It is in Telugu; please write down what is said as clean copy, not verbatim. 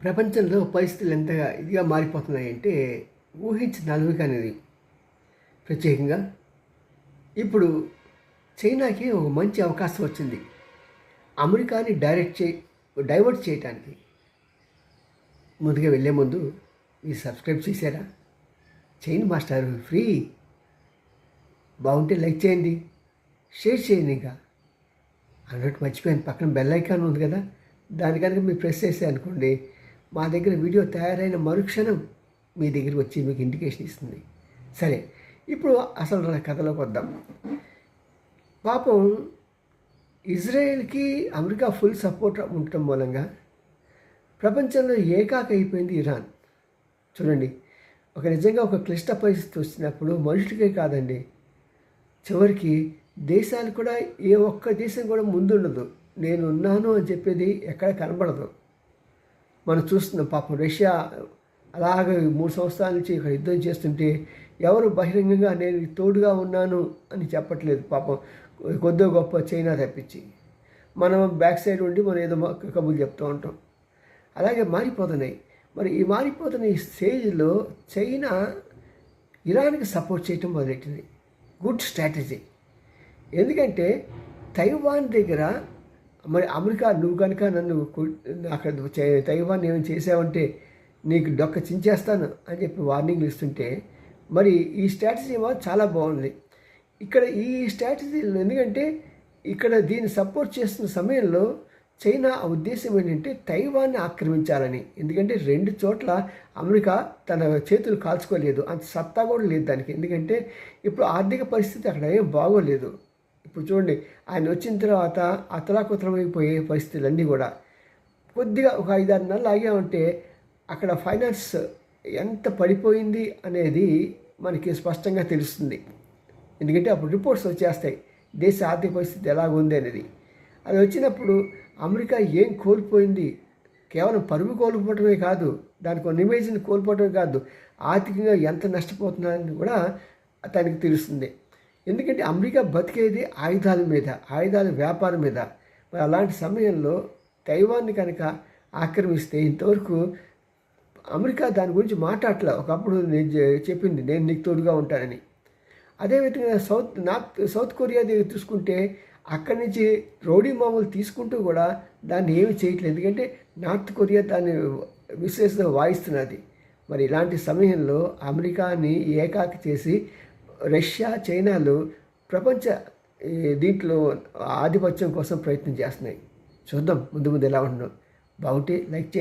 ప్రపంచంలో పరిస్థితులు ఎంతగా ఇదిగా మారిపోతున్నాయంటే ఊహించనలవి కానిది. ప్రత్యేకంగా ఇప్పుడు చైనాకి ఒక మంచి అవకాశం వచ్చింది. అమెరికాని డైవర్ట్ చేయటానికి. ముందుగా వెళ్ళే ముందు మీరు సబ్స్క్రైబ్ చేశారా? చేయండి మాస్టర్, ఫ్రీ. బాగుంటే లైక్ చేయండి, షేర్ చేయండి. ఇంకా అన్నట్టు మర్చిపోయాను, పక్కన బెల్ ఐకాన్ ఉంది కదా, దాని కనుక మీరు ప్రెస్ చేశారనుకోండి, మా దగ్గర వీడియో తయారైన మరుక్షణం మీ దగ్గరికి వచ్చి మీకు ఇండికేషన్ ఇస్తుంది. సరే, ఇప్పుడు అసలు కథలోకి వద్దాం. పాపం ఇజ్రాయెల్కి అమెరికా ఫుల్ సపోర్ట్ ఉండటం మూలంగా ప్రపంచంలో ఏకాక అయిపోయింది ఇరాన్. చూడండి, నిజంగా ఒక క్లిష్ట పరిస్థితి వచ్చినప్పుడు మనుషులకే కాదండి, చివరికి దేశాలు కూడా, ఏ ఒక్క దేశం కూడా ముందుండదు. నేను ఉన్నాను అని చెప్పేది ఎక్కడ కనబడదు. మనం చూస్తున్నాం. పాపం రష్యా అలాగే 3 సంవత్సరాల నుంచి ఇక్కడ యుద్ధం చేస్తుంటే ఎవరు బహిరంగంగా నేను తోడుగా ఉన్నాను అని చెప్పట్లేదు. పాపం కొద్దో గొప్ప చైనా తప్పించి మనం బ్యాక్ సైడ్ ఉండి మనం ఏదో కబుర్లు చెప్తూ ఉంటాం. అలాగే మారిపోతున్నాయి. మరి ఈ మారిపోతున్న ఈ స్టేజ్లో చైనా ఇరాన్కి సపోర్ట్ చేయటం మొదలెట్టింది. Good strategy. ఎందుకంటే తైవాన్ దగ్గర మరి అమెరికా, నువ్వు కనుక నన్ను అక్కడ తైవాన్ ఏమైనా చేసావంటే నీకు డొక్క చించేస్తాను అని చెప్పి వార్నింగ్లు ఇస్తుంటే, మరి ఈ స్ట్రాటజీ చాలా బాగుంది. ఇక్కడ ఈ స్ట్రాటజీలు ఎందుకంటే ఇక్కడ దీన్ని సపోర్ట్ చేస్తున్న సమయంలో చైనా ఉద్దేశం ఏంటంటే తైవాన్ని ఆక్రమించాలని. ఎందుకంటే 2 చోట్ల అమెరికా తన చేతులు కాల్చుకోలేదు, అంత సత్తా కూడా లేదు దానికి. ఎందుకంటే ఇప్పుడు ఆర్థిక పరిస్థితి అక్కడ ఏం బాగోలేదు. ఇప్పుడు చూడండి, ఆయన వచ్చిన తర్వాత అతలాకుతలమైపోయే పరిస్థితులన్నీ కూడా. కొద్దిగా ఒక 5-6 నెలలు ఆగామంటే అక్కడ ఫైనాన్స్ ఎంత పడిపోయింది అనేది మనకి స్పష్టంగా తెలుస్తుంది. ఎందుకంటే అప్పుడు రిపోర్ట్స్ వచ్చేస్తాయి, దేశ ఆర్థిక పరిస్థితి ఎలాగుంది అనేది. అది వచ్చినప్పుడు అమెరికా ఏం కోల్పోయింది, కేవలం పరువు కోల్పోవటమే కాదు, దానికి ఒక ఇమేజ్ని కోల్పోవటమే కాదు, ఆర్థికంగా ఎంత నష్టపోతున్నారని కూడా తనకి తెలుస్తుంది. ఎందుకంటే అమెరికా బతికేది ఆయుధాల మీద, ఆయుధాల వ్యాపారం మీద. మరి అలాంటి సమయంలో తైవాన్ని కనుక ఆక్రమిస్తే, ఇంతవరకు అమెరికా దాని గురించి మాట్లాడలే. ఒకప్పుడు నేను చెప్పింది, నేను నీకు తోడుగా ఉంటానని. అదేవిధంగా సౌత్ కొరియా దగ్గర చూసుకుంటే అక్కడి నుంచి రౌడీ మామూలు తీసుకుంటూ కూడా దాన్ని ఏమి చేయట్లేదు. ఎందుకంటే నార్త్ కొరియా దాన్ని విశేషంగా వాయిస్తున్నది. మరి ఇలాంటి సమయంలో అమెరికాని ఏకాకి చేసి రష్యా, చైనాలు ప్రపంచ దీంట్లో ఆధిపత్యం కోసం ప్రయత్నం చేస్తున్నాయి. చూద్దాం ముందు ఎలా ఉంటుందో. బాగుంటే లైక్ చేయండి.